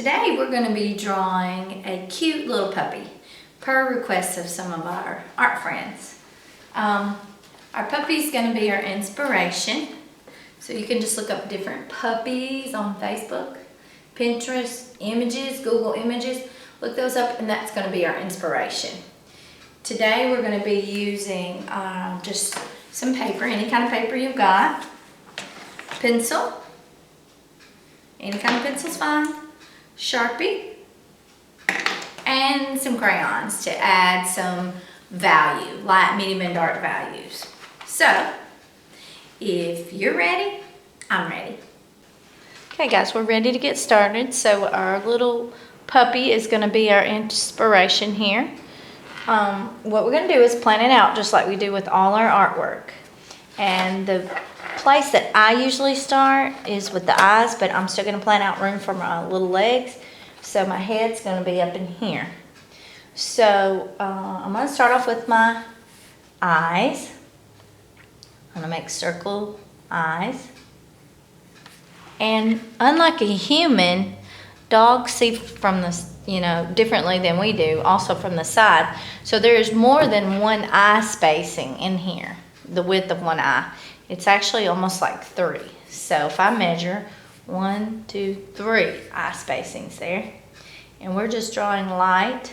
Today we're going to be drawing a cute little puppy per request of some of our art friends. Our puppy is going to be our inspiration. So you can just look up different puppies on Facebook, Pinterest, images, Google Images. Look those up and that's going to be our inspiration. Today we're going to be using just some paper, any kind of paper you've got, pencil, any kind of pencil's fine, Sharpie, and some crayons to add some value, light, medium, and dark values. So, if you're ready, I'm ready. Okay guys, we're ready to get started. So our little puppy is going to be our inspiration here. What we're going to do is plan it out just like we do with all our artwork. And the place that I usually start is with the eyes, but I'm still going to plan out room for my little legs. So my head's going to be up in here. So I'm going to start off with my eyes. I'm going to make circle eyes. And unlike a human, dogs see from the, differently than we do, also from the side. So there's more than one eye spacing in here, the width of one eye. It's actually almost like 3. So if I measure 1, 2, 3 eye spacings there. And we're just drawing light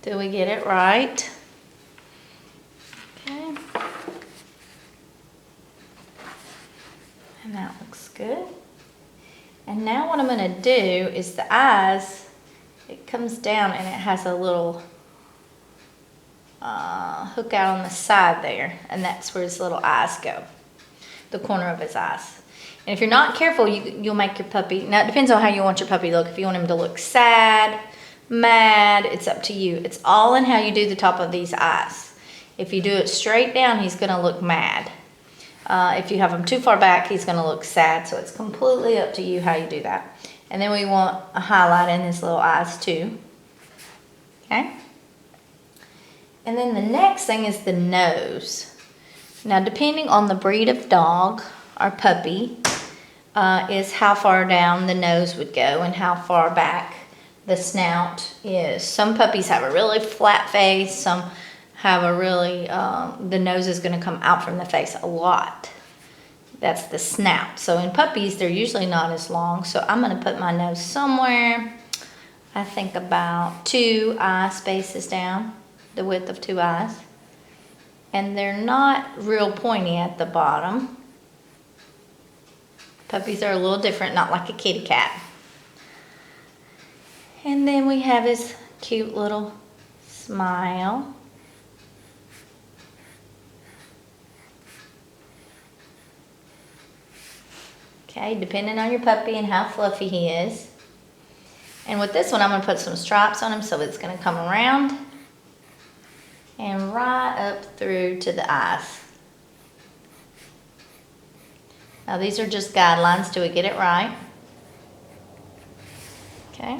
till we get it right. Okay. And that looks good. And now what I'm going to do is the eyes, it comes down and it has a little hook out on the side there, and that's where his little eyes go, the corner of his eyes. And if you're not careful, you'll make your puppy, now it depends on how you want your puppy to look. If you want him to look sad, mad, it's up to you. It's all in how you do the top of these eyes. If you do it straight down, he's going to look mad. If you have him too far back, he's going to look sad. So it's completely up to you how you do that. And then we want a highlight in his little eyes too. Okay? And then the next thing is the nose. Now depending on the breed of dog or puppy is how far down the nose would go and how far back the snout is. Some puppies have a really flat face. Some have a really, the nose is going to come out from the face a lot. That's the snout. So in puppies, they're usually not as long. So I'm going to put my nose somewhere, I think about 2 eye spaces down, the width of 2 eyes. And they're not real pointy at the bottom. Puppies are a little different, not like a kitty cat. And then we have his cute little smile. Okay, depending on your puppy and how fluffy he is. And with this one, I'm going to put some stripes on him so it's going to come around and right up through to the eyes. Now these are just guidelines till we get it right. Okay.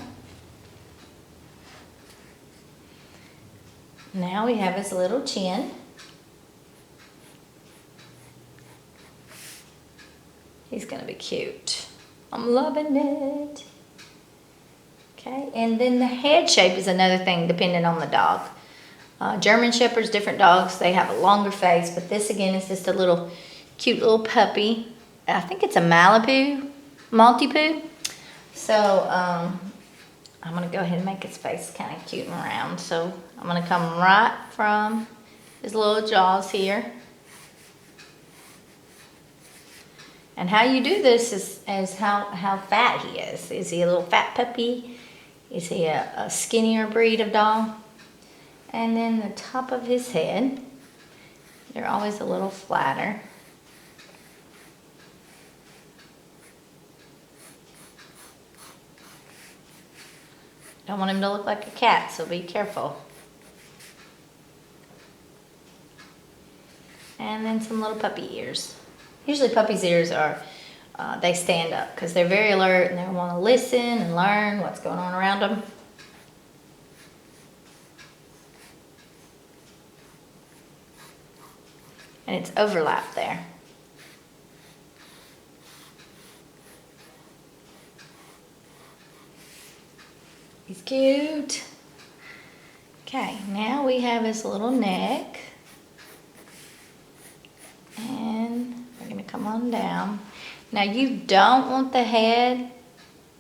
Now we have his little chin. He's going to be cute. I'm loving it. Okay, and then the head shape is another thing depending on the dog. German Shepherds, different dogs, they have a longer face, but this again is just a little cute little puppy. I think it's a Maltipoo. So I'm going to go ahead and make his face kind of cute and round. So I'm going to come right from his little jaws here. And how you do this is how fat he is. Is he a little fat puppy? Is he a skinnier breed of dog? And then the top of his head, they're always a little flatter. Don't want him to look like a cat, so be careful. And then some little puppy ears. Usually puppies' ears are, they stand up because they're very alert and they want to listen and learn what's going on around them. And it's overlap there. He's cute. Okay, now we have his little neck. And we're gonna come on down. Now you don't want the head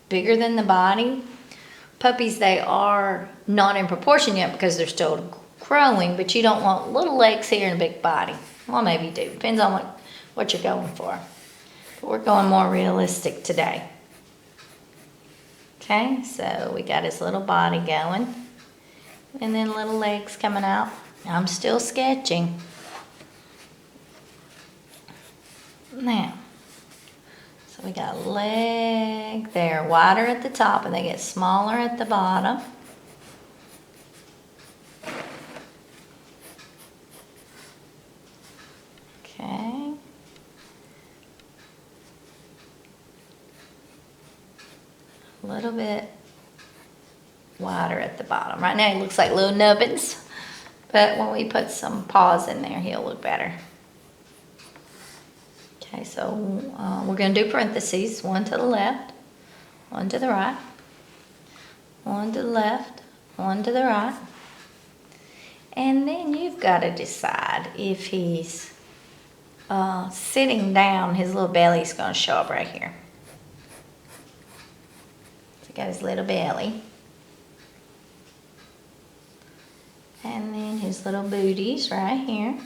bigger than the body. Puppies, they are not in proportion yet because they're still growing, but you don't want little legs here and a big body. Well, maybe you do. Depends on what you're going for. But we're going more realistic today. Okay, so we got his little body going. And then little legs coming out. I'm still sketching. Now, so we got a leg there, wider at the top, and they get smaller at the bottom. Okay. A little bit wider at the bottom. Right now he looks like little nubbins, but when we put some paws in there, he'll look better. Okay, so we're going to do parentheses, one to the left, one to the right, one to the left, one to the right. And then you've got to decide if he's sitting down, his little belly's going to show up right here. So got his little belly. And then his little booties right here.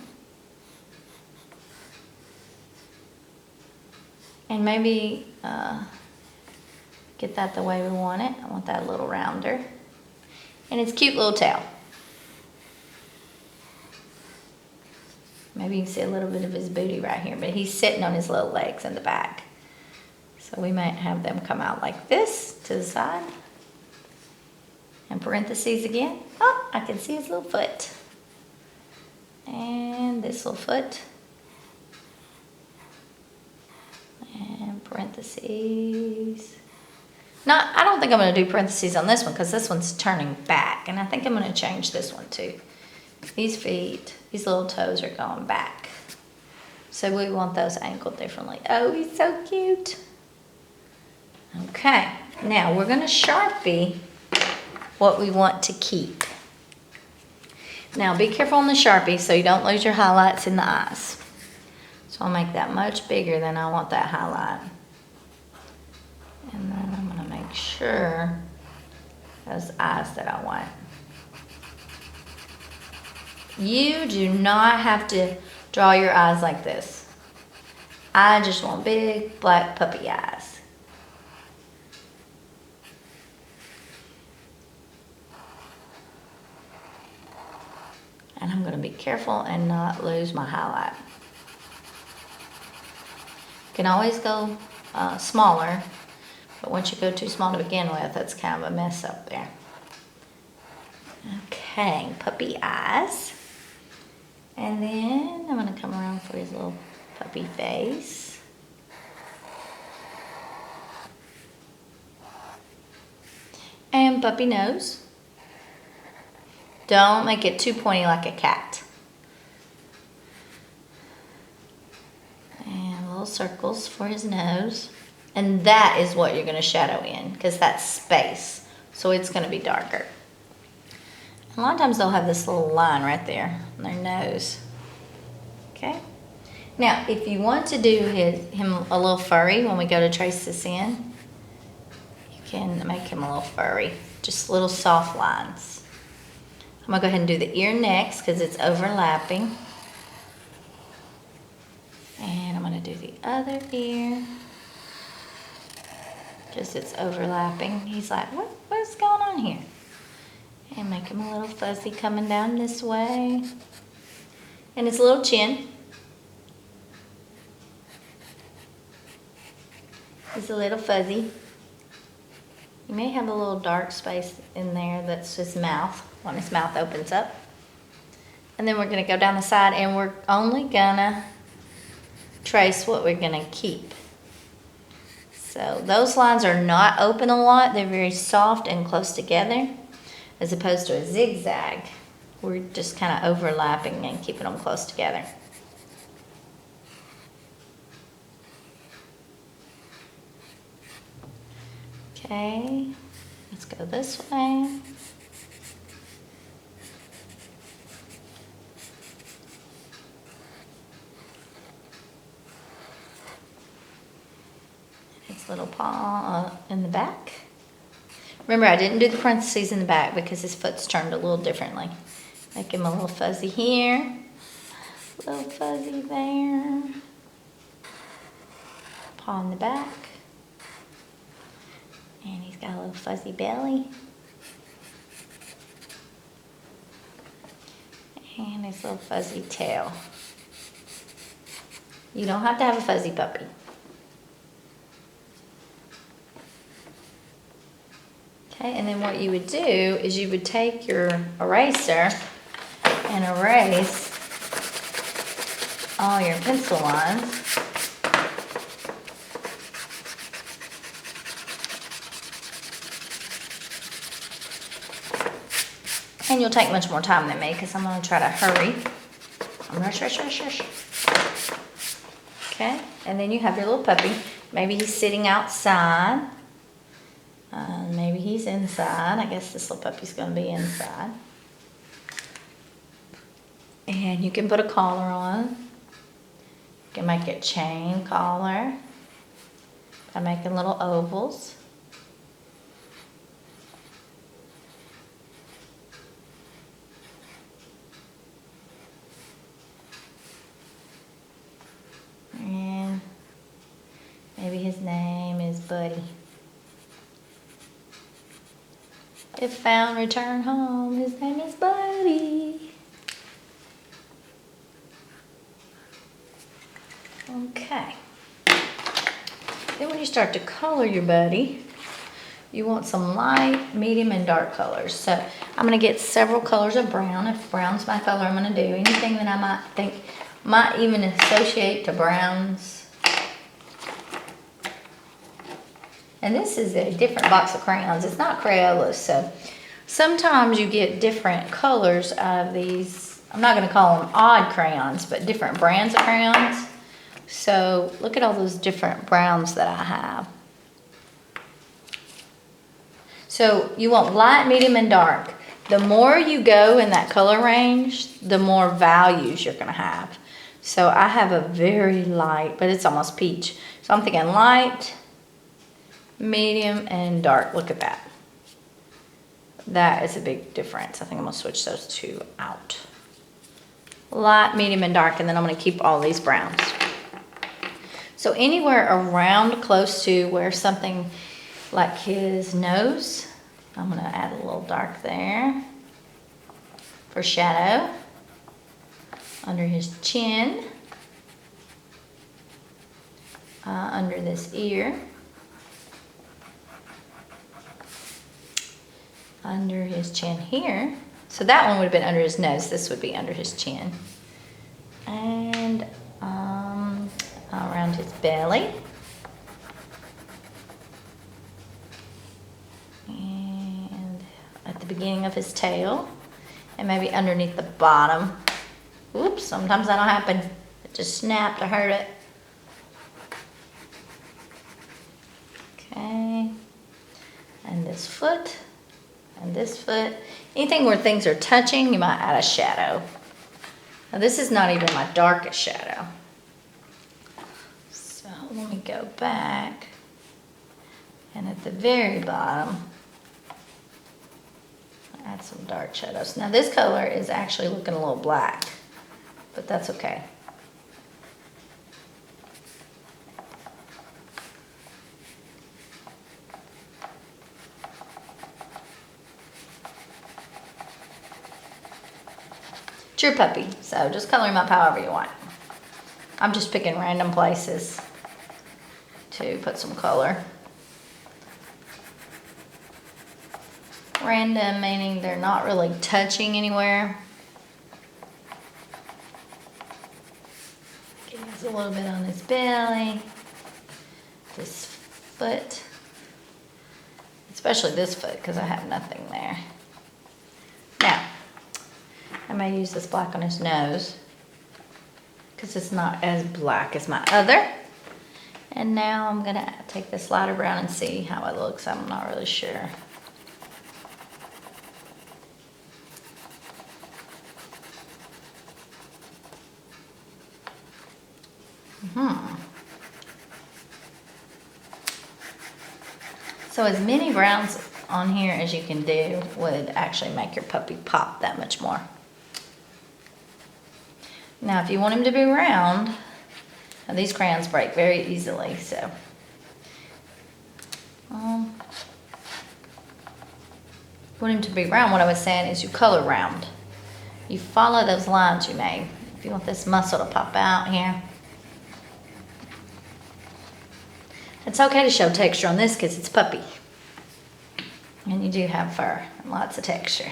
And maybe get that the way we want it. I want that a little rounder. And his cute little tail. Maybe you can see a little bit of his booty right here, but he's sitting on his little legs in the back. So we might have them come out like this to the side. And parentheses again. Oh, I can see his little foot. And this little foot. And parentheses. Now, I don't think I'm going to do parentheses on this one because this one's turning back. And I think I'm going to change this one too. These feet, these little toes are going back. So we want those angled differently. Oh, he's so cute. Okay, now we're going to Sharpie what we want to keep. Now be careful on the Sharpie so you don't lose your highlights in the eyes. So I'll make that much bigger than I want that highlight. And then I'm going to make sure those eyes that I want. You do not have to draw your eyes like this. I just want big black puppy eyes. And I'm going to be careful and not lose my highlight. You can always go smaller, but once you go too small to begin with, that's kind of a mess up there. Okay, puppy eyes. And then I'm going to come around for his little puppy face. And puppy nose. Don't make it too pointy like a cat. And little circles for his nose. And that is what you're going to shadow in because that's space. So it's going to be darker. A lot of times they'll have this little line right there on their nose. Okay. Now, if you want to do him a little furry when we go to trace this in, you can make him a little furry. Just little soft lines. I'm going to go ahead and do the ear next because it's overlapping. And I'm going to do the other ear. Just it's overlapping. He's like, what's going on here? And make him a little fuzzy coming down this way. And his little chin. He's a little fuzzy. You may have a little dark space in there that's his mouth, when his mouth opens up. And then we're going to go down the side and we're only going to trace what we're going to keep. So those lines are not open a lot. They're very soft and close together. As opposed to a zigzag, we're just kind of overlapping and keeping them close together. Okay, Let's go this way. His little paw in the back. Remember, I didn't do the parentheses in the back because his foot's turned a little differently. Make him a little fuzzy here, a little fuzzy there. Paw in the back. And he's got a little fuzzy belly. And his little fuzzy tail. You don't have to have a fuzzy puppy. Okay, and then what you would do is you would take your eraser and erase all your pencil lines. And you'll take much more time than me because I'm going to try to hurry. Rush. Okay, and then you have your little puppy. Maybe he's sitting outside. Maybe he's inside. I guess this little puppy's going to be inside. And you can put a collar on. You can make it chain collar by making little ovals. And maybe his name is Buddy. If found, return home. His name is Buddy. Okay. Then when you start to color your Buddy, you want some light, medium, and dark colors. So I'm going to get several colors of brown. If brown's my color, I'm going to do anything that I might think might even associate to browns. And this is a different box of crayons. It's not Crayolas, so sometimes you get different colors out of these. I'm not going to call them odd crayons, but different brands of crayons. So look at all those different browns that I have. So you want light, medium, and dark. The more you go in that color range, the more values you're going to have. So I have a very light, but it's almost peach. So I'm thinking light, medium, and dark. Look at that. That is a big difference. I think I'm going to switch those two out. Light, medium, and dark, and then I'm going to keep all these browns. So anywhere around close to where something like his nose, I'm going to add a little dark there for shadow. Under his chin, under this ear, under his chin here. So that one would have been under his nose. This would be under his chin. And around his belly. And at the beginning of his tail. And maybe underneath the bottom. Oops, sometimes that'll happen. It just snapped, I heard it. Okay. And this foot. And this foot. Anything where things are touching, you might add a shadow. Now this is not even my darkest shadow. So let me go back. And at the very bottom, add some dark shadows. Now this color is actually looking a little black, but that's okay. It's your puppy, so just color him up however you want. I'm just picking random places to put some color. Random meaning they're not really touching anywhere. Gives a little bit on his belly, this foot, especially this foot because I have nothing there. Now, I may use this black on his nose because it's not as black as my other. And now I'm gonna take this lighter brown and see how it looks. I'm not really sure. So as many browns on here as you can do would actually make your puppy pop that much more. Now if you want him to be round, now these crayons break very easily, so want him to be round, what I was saying is you color round. You follow those lines you made. If you want this muscle to pop out here. It's okay to show texture on this because it's puppy. And you do have fur and lots of texture.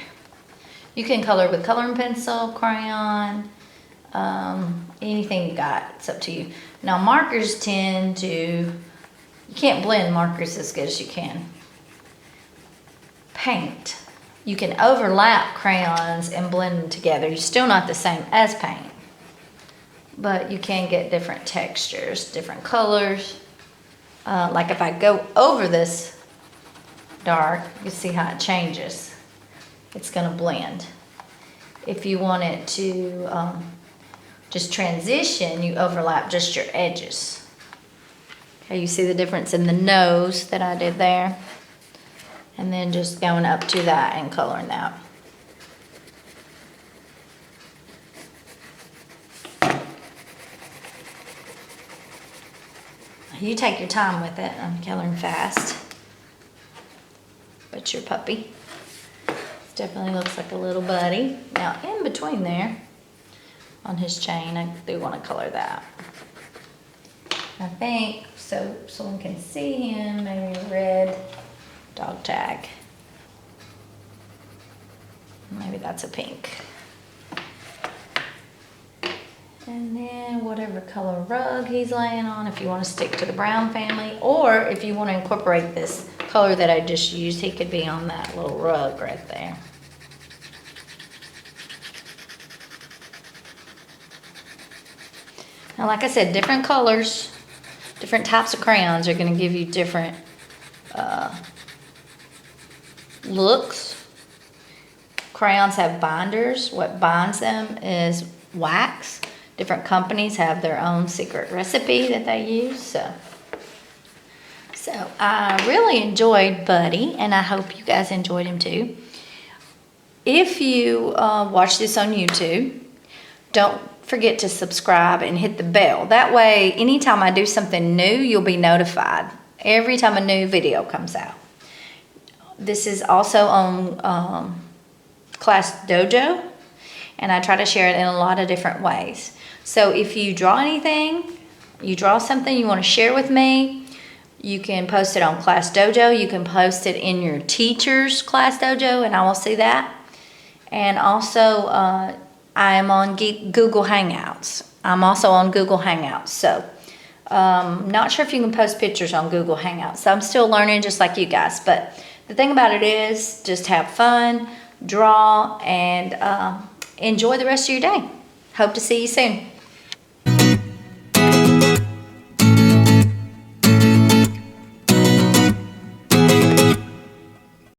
You can color with coloring pencil, crayon, anything you got, it's up to you. Now markers tend to, you can't blend markers as good as you can paint. You can overlap crayons and blend them together. You're still not the same as paint, but you can get different textures, different colors. Like if I go over this dark, you can see how it changes. It's gonna blend. If you want it to just transition, you overlap just your edges. Okay, you see the difference in the nose that I did there? And then just going up to that and coloring that. You take your time with it. I'm coloring fast. But your puppy definitely looks like a little buddy. Now in between there, on his chain, I do want to color that. I think, so someone can see him, maybe a red dog tag. Maybe that's a pink. And then whatever color rug he's laying on, if you want to stick to the brown family, or if you want to incorporate this color that I just used, he could be on that little rug right there. Now, like I said, different colors, different types of crayons are going to give you different looks. Crayons have binders. What binds them is wax. Different companies have their own secret recipe that they use. So I really enjoyed Buddy, and I hope you guys enjoyed him too. If you watch this on YouTube, don't forget to subscribe and hit the bell. That way, anytime I do something new, you'll be notified every time a new video comes out. This is also on Class Dojo, and I try to share it in a lot of different ways. So if you draw anything, you draw something you want to share with me, you can post it on Class Dojo. You can post it in your teacher's Class Dojo, and I will see that. And also, I am on Google Hangouts. I'm also on Google Hangouts. So, not sure if you can post pictures on Google Hangouts. So I'm still learning just like you guys. But the thing about it is just have fun, draw, and enjoy the rest of your day. Hope to see you soon.